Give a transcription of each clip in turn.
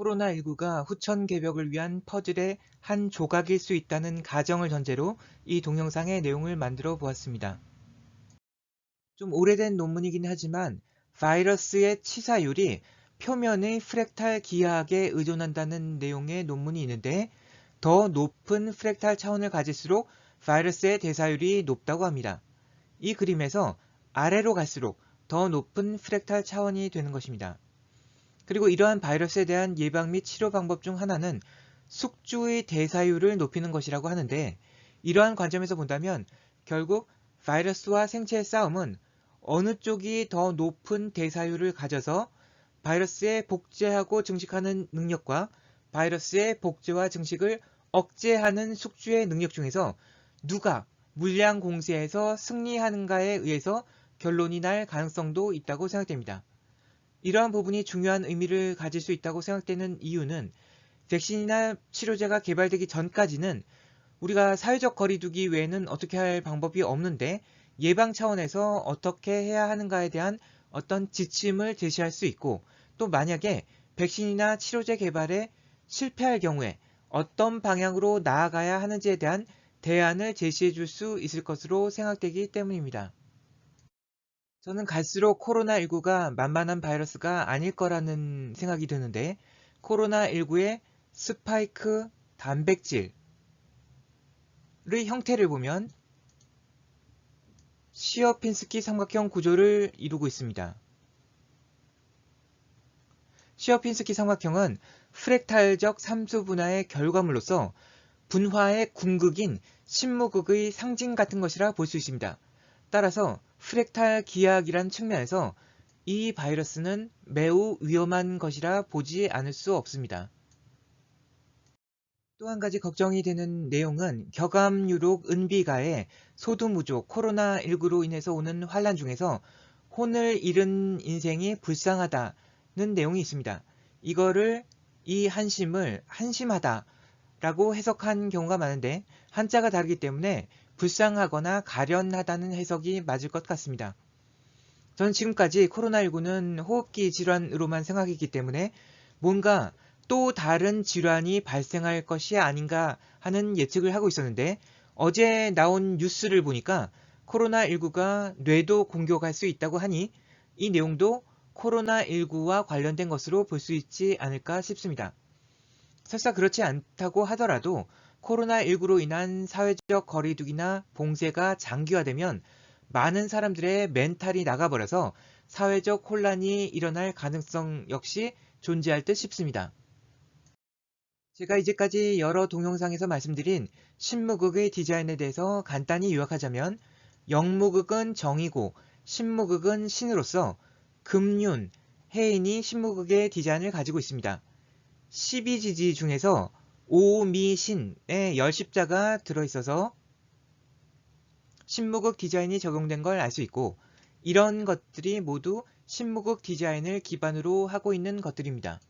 코로나19가 후천 개벽을 위한 퍼즐의 한 조각일 수 있다는 가정을 전제로 이 동영상의 내용을 만들어 보았습니다. 좀 오래된 논문이긴 하지만 바이러스의 치사율이 표면의 프랙탈 기하학에 의존한다는 내용의 논문이 있는데 더 높은 프랙탈 차원을 가질수록 바이러스의 대사율이 높다고 합니다. 이 그림에서 아래로 갈수록 더 높은 프랙탈 차원이 되는 것입니다. 그리고 이러한 바이러스에 대한 예방 및 치료 방법 중 하나는 숙주의 대사율을 높이는 것이라고 하는데 이러한 관점에서 본다면 결국 바이러스와 생체의 싸움은 어느 쪽이 더 높은 대사율을 가져서 바이러스의 복제하고 증식하는 능력과 바이러스의 복제와 증식을 억제하는 숙주의 능력 중에서 누가 물량 공세에서 승리하는가에 의해서 결론이 날 가능성도 있다고 생각됩니다. 이러한 부분이 중요한 의미를 가질 수 있다고 생각되는 이유는 백신이나 치료제가 개발되기 전까지는 우리가 사회적 거리두기 외에는 어떻게 할 방법이 없는데 예방 차원에서 어떻게 해야 하는가에 대한 어떤 지침을 제시할 수 있고 또 만약에 백신이나 치료제 개발에 실패할 경우에 어떤 방향으로 나아가야 하는지에 대한 대안을 제시해 줄 수 있을 것으로 생각되기 때문입니다. 저는 갈수록 코로나19가 만만한 바이러스가 아닐 거라는 생각이 드는데 코로나19의 스파이크 단백질의 형태를 보면 시어핀스키 삼각형 구조를 이루고 있습니다. 시어핀스키 삼각형은 프랙탈적 삼수 분화의 결과물로서 분화의 궁극인 신무극의 상징 같은 것이라 볼 수 있습니다. 따라서 프랙탈 기하학이란 측면에서 이 바이러스는 매우 위험한 것이라 보지 않을 수 없습니다. 또 한 가지 걱정이 되는 내용은 격암 유록 은비가의 소두무족 코로나19로 인해서 오는 환란 중에서 혼을 잃은 인생이 불쌍하다는 내용이 있습니다. 이거를 이 한심을 한심하다 라고 해석한 경우가 많은데 한자가 다르기 때문에 불쌍하거나 가련하다는 해석이 맞을 것 같습니다. 저는 지금까지 코로나19는 호흡기 질환으로만 생각했기 때문에 뭔가 또 다른 질환이 발생할 것이 아닌가 하는 예측을 하고 있었는데 어제 나온 뉴스를 보니까 코로나19가 뇌도 공격할 수 있다고 하니 이 내용도 코로나19와 관련된 것으로 볼 수 있지 않을까 싶습니다. 설사 그렇지 않다고 하더라도 코로나19로 인한 사회적 거리두기나 봉쇄가 장기화되면 많은 사람들의 멘탈이 나가버려서 사회적 혼란이 일어날 가능성 역시 존재할 듯 싶습니다. 제가 이제까지 여러 동영상에서 말씀드린 신무극의 디자인에 대해서 간단히 요약하자면 영무극은 정이고 신무극은 신으로서 금윤, 해인이 신무극의 디자인을 가지고 있습니다. 12지지 중에서 오미신의 열십자가 들어있어서 신무극 디자인이 적용된 걸 알 수 있고 이런 것들이 모두 신무극 디자인을 기반으로 하고 있는 것들입니다.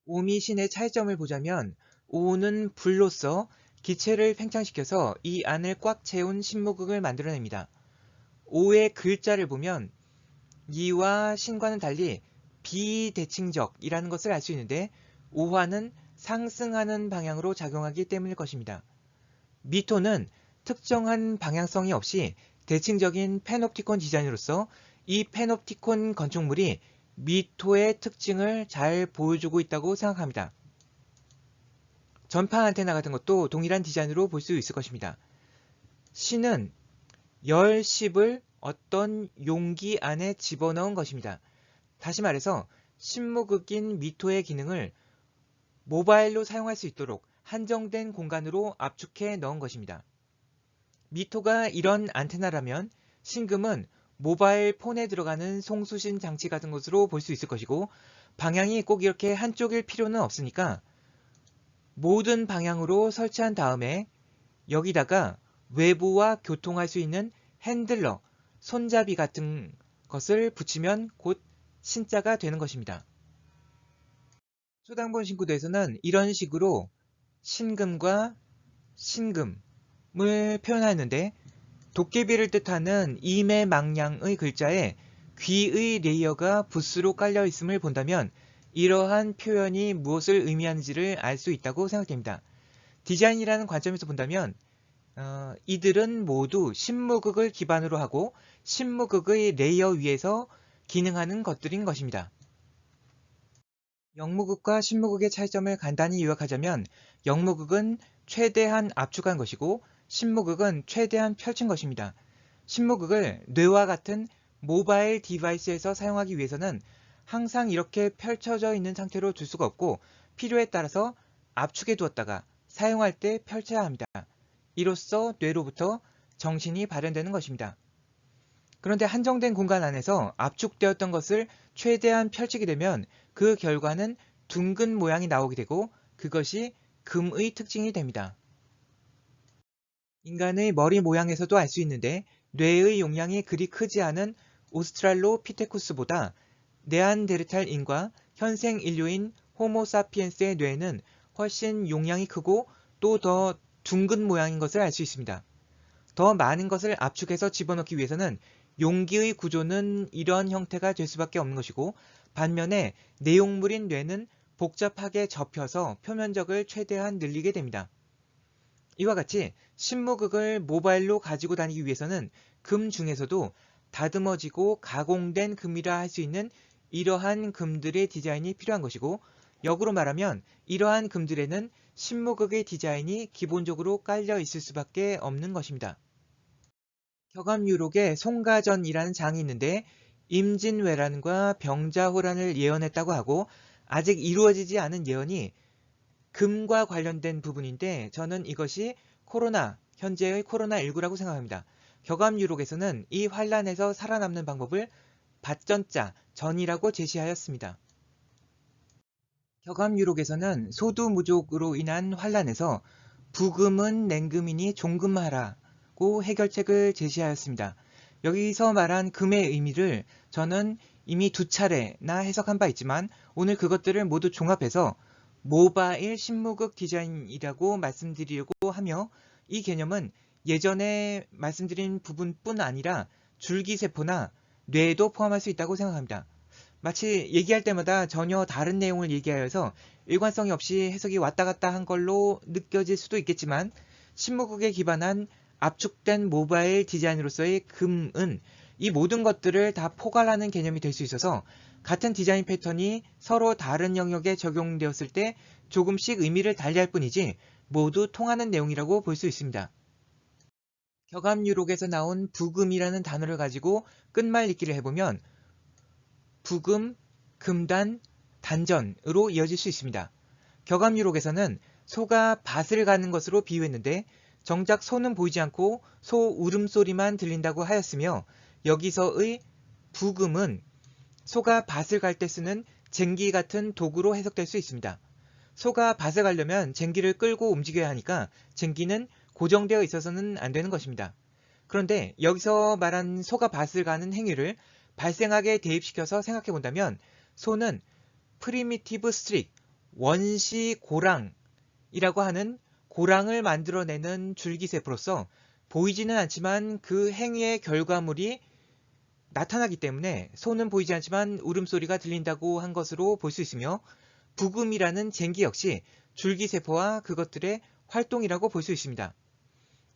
오미신의 차이점을 보자면 오는 불로서 기체를 팽창시켜서 이 안을 꽉 채운 신무극을 만들어냅니다. 오의 글자를 보면 이와 신과는 달리 비대칭적이라는 것을 알 수 있는데 오화는 상승하는 방향으로 작용하기 때문일 것입니다. 미토는 특정한 방향성이 없이 대칭적인 패놉티콘 디자인으로서 이 패놉티콘 건축물이 미토의 특징을 잘 보여주고 있다고 생각합니다. 전파 안테나 같은 것도 동일한 디자인으로 볼 수 있을 것입니다. 신은 열십을 어떤 용기 안에 집어넣은 것입니다. 다시 말해서 신무극인 미토의 기능을 모바일로 사용할 수 있도록 한정된 공간으로 압축해 넣은 것입니다. 미토가 이런 안테나라면 신금은 모바일 폰에 들어가는 송수신 장치 같은 것으로 볼 수 있을 것이고 방향이 꼭 이렇게 한쪽일 필요는 없으니까 모든 방향으로 설치한 다음에 여기다가 외부와 교통할 수 있는 핸들러, 손잡이 같은 것을 붙이면 곧 신자가 되는 것입니다. 초당본 신구도에서는 이런 식으로 신금과 신금을 표현하였는데 도깨비를 뜻하는 임의망량의 글자에 귀의 레이어가 붓으로 깔려 있음을 본다면 이러한 표현이 무엇을 의미하는지를 알 수 있다고 생각됩니다. 디자인이라는 관점에서 본다면 이들은 모두 신무극을 기반으로 하고 신무극의 레이어 위에서 기능하는 것들인 것입니다. 영무극과 신무극의 차이점을 간단히 요약하자면 영무극은 최대한 압축한 것이고 신무극은 최대한 펼친 것입니다. 신무극을 뇌와 같은 모바일 디바이스에서 사용하기 위해서는 항상 이렇게 펼쳐져 있는 상태로 둘 수가 없고 필요에 따라서 압축해 두었다가 사용할 때 펼쳐야 합니다. 이로써 뇌로부터 정신이 발현되는 것입니다. 그런데 한정된 공간 안에서 압축되었던 것을 최대한 펼치게 되면 그 결과는 둥근 모양이 나오게 되고 그것이 금의 특징이 됩니다. 인간의 머리 모양에서도 알 수 있는데 뇌의 용량이 그리 크지 않은 오스트랄로피테쿠스보다 네안데르탈인과 현생 인류인 호모사피엔스의 뇌는 훨씬 용량이 크고 또 더 둥근 모양인 것을 알 수 있습니다. 더 많은 것을 압축해서 집어넣기 위해서는 용기의 구조는 이런 형태가 될 수밖에 없는 것이고 반면에 내용물인 뇌는 복잡하게 접혀서 표면적을 최대한 늘리게 됩니다. 이와 같이 신무극을 모바일로 가지고 다니기 위해서는 금 중에서도 다듬어지고 가공된 금이라 할 수 있는 이러한 금들의 디자인이 필요한 것이고 역으로 말하면 이러한 금들에는 신무극의 디자인이 기본적으로 깔려 있을 수밖에 없는 것입니다. 격암유록에 송가전이라는 장이 있는데 임진왜란과 병자호란을 예언했다고 하고 아직 이루어지지 않은 예언이 금과 관련된 부분인데 저는 이것이 현재의 코로나19라고 생각합니다. 격암유록에서는 이 환란에서 살아남는 방법을 밭전자, 전이라고 제시하였습니다. 격암유록에서는 소두무족으로 인한 환란에서 부금은 냉금이니 종금하라고 해결책을 제시하였습니다. 여기서 말한 금의 의미를 저는 이미 2차례나 해석한 바 있지만 오늘 그것들을 모두 종합해서 모바일 신무극 디자인이라고 말씀드리려고 하며 이 개념은 예전에 말씀드린 부분뿐 아니라 줄기세포나 뇌도 포함할 수 있다고 생각합니다. 마치 얘기할 때마다 전혀 다른 내용을 얘기하여서 일관성이 없이 해석이 왔다 갔다 한 걸로 느껴질 수도 있겠지만 신무극에 기반한 압축된 모바일 디자인으로서의 금은 이 모든 것들을 다 포괄하는 개념이 될 수 있어서 같은 디자인 패턴이 서로 다른 영역에 적용되었을 때 조금씩 의미를 달리할 뿐이지 모두 통하는 내용이라고 볼 수 있습니다. 격암유록에서 나온 부금이라는 단어를 가지고 끝말잇기를 해보면 부금, 금단, 단전으로 이어질 수 있습니다. 격암유록에서는 소가 밭을 가는 것으로 비유했는데 정작 소는 보이지 않고 소 울음소리만 들린다고 하였으며 여기서의 부금은 소가 밭을 갈 때 쓰는 쟁기 같은 도구로 해석될 수 있습니다. 소가 밭을 가려면 쟁기를 끌고 움직여야 하니까 쟁기는 고정되어 있어서는 안 되는 것입니다. 그런데 여기서 말한 소가 밭을 가는 행위를 발생하게 대입시켜서 생각해 본다면 소는 프리미티브 스트릭, 원시 고랑이라고 하는 고랑을 만들어내는 줄기세포로서 보이지는 않지만 그 행위의 결과물이 나타나기 때문에 소는 보이지 않지만 울음소리가 들린다고 한 것으로 볼 수 있으며 부금이라는 쟁기 역시 줄기세포와 그것들의 활동이라고 볼 수 있습니다.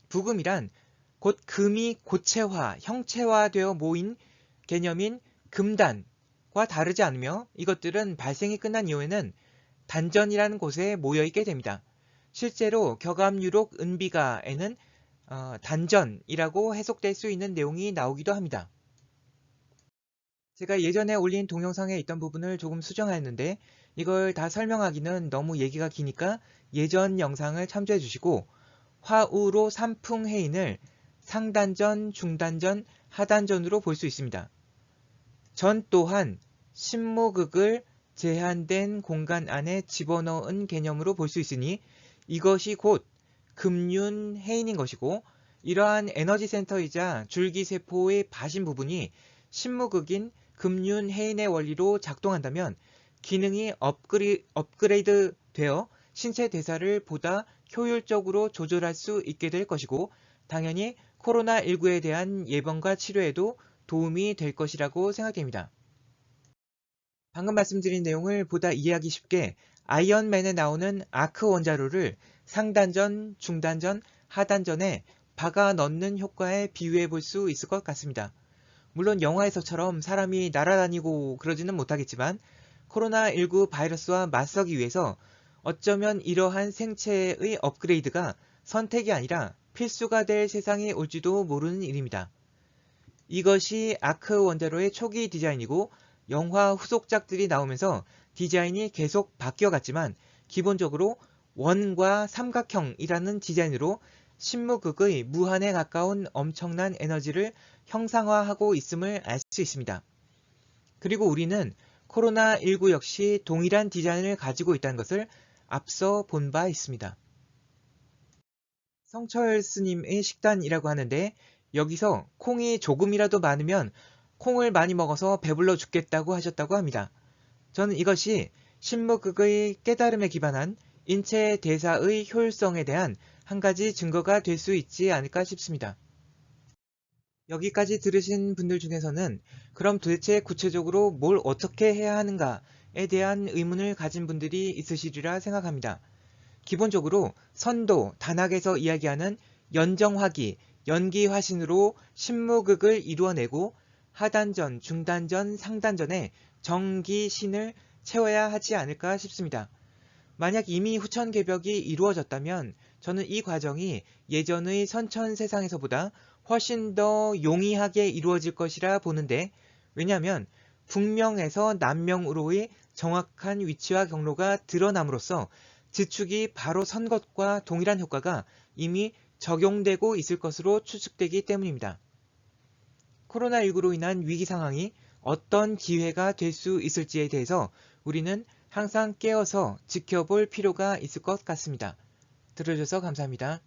부금이란 곧 금이 고체화, 형체화되어 모인 개념인 금단과 다르지 않으며 이것들은 발생이 끝난 이후에는 단전이라는 곳에 모여있게 됩니다. 실제로 격암유록 은비가에는 단전이라고 해석될 수 있는 내용이 나오기도 합니다. 제가 예전에 올린 동영상에 있던 부분을 조금 수정하였는데 이걸 다 설명하기는 너무 얘기가 기니까 예전 영상을 참조해 주시고 화우로 삼풍해인을 상단전, 중단전, 하단전으로 볼 수 있습니다. 전 또한 신무극을 제한된 공간 안에 집어넣은 개념으로 볼 수 있으니 이것이 곧 금륜해인인 것이고 이러한 에너지 센터이자 줄기세포의 바신 부분이 신무극인 금륜해인의 원리로 작동한다면 기능이 업그레이드 되어 신체 대사를 보다 효율적으로 조절할 수 있게 될 것이고 당연히 코로나19에 대한 예방과 치료에도 도움이 될 것이라고 생각됩니다. 방금 말씀드린 내용을 보다 이해하기 쉽게 아이언맨에 나오는 아크 원자로를 상단전, 중단전, 하단전에 박아 넣는 효과에 비유해 볼 수 있을 것 같습니다. 물론 영화에서처럼 사람이 날아다니고 그러지는 못하겠지만 코로나19 바이러스와 맞서기 위해서 어쩌면 이러한 생체의 업그레이드가 선택이 아니라 필수가 될 세상이 올지도 모르는 일입니다. 이것이 아크 원자로의 초기 디자인이고 영화 후속작들이 나오면서 디자인이 계속 바뀌어갔지만 기본적으로 원과 삼각형이라는 디자인으로 신무극의 무한에 가까운 엄청난 에너지를 형상화하고 있음을 알 수 있습니다. 그리고 우리는 코로나19 역시 동일한 디자인을 가지고 있다는 것을 앞서 본 바 있습니다. 성철 스님의 식단이라고 하는데 여기서 콩이 조금이라도 많으면 콩을 많이 먹어서 배불러 죽겠다고 하셨다고 합니다. 저는 이것이 신무극의 깨달음에 기반한 인체 대사의 효율성에 대한 한 가지 증거가 될 수 있지 않을까 싶습니다. 여기까지 들으신 분들 중에서는 그럼 도대체 구체적으로 뭘 어떻게 해야 하는가에 대한 의문을 가진 분들이 있으시리라 생각합니다. 기본적으로 선도, 단학에서 이야기하는 연정화기, 연기화신으로 신무극을 이루어내고 하단전, 중단전, 상단전에 정기신을 채워야 하지 않을까 싶습니다. 만약 이미 후천개벽이 이루어졌다면 저는 이 과정이 예전의 선천세상에서보다 훨씬 더 용이하게 이루어질 것이라 보는데 왜냐하면 북명에서 남명으로의 정확한 위치와 경로가 드러남으로써 지축이 바로 선 것과 동일한 효과가 이미 적용되고 있을 것으로 추측되기 때문입니다. 코로나19로 인한 위기 상황이 어떤 기회가 될 수 있을지에 대해서 우리는 항상 깨어서 지켜볼 필요가 있을 것 같습니다. 들어주셔서 감사합니다.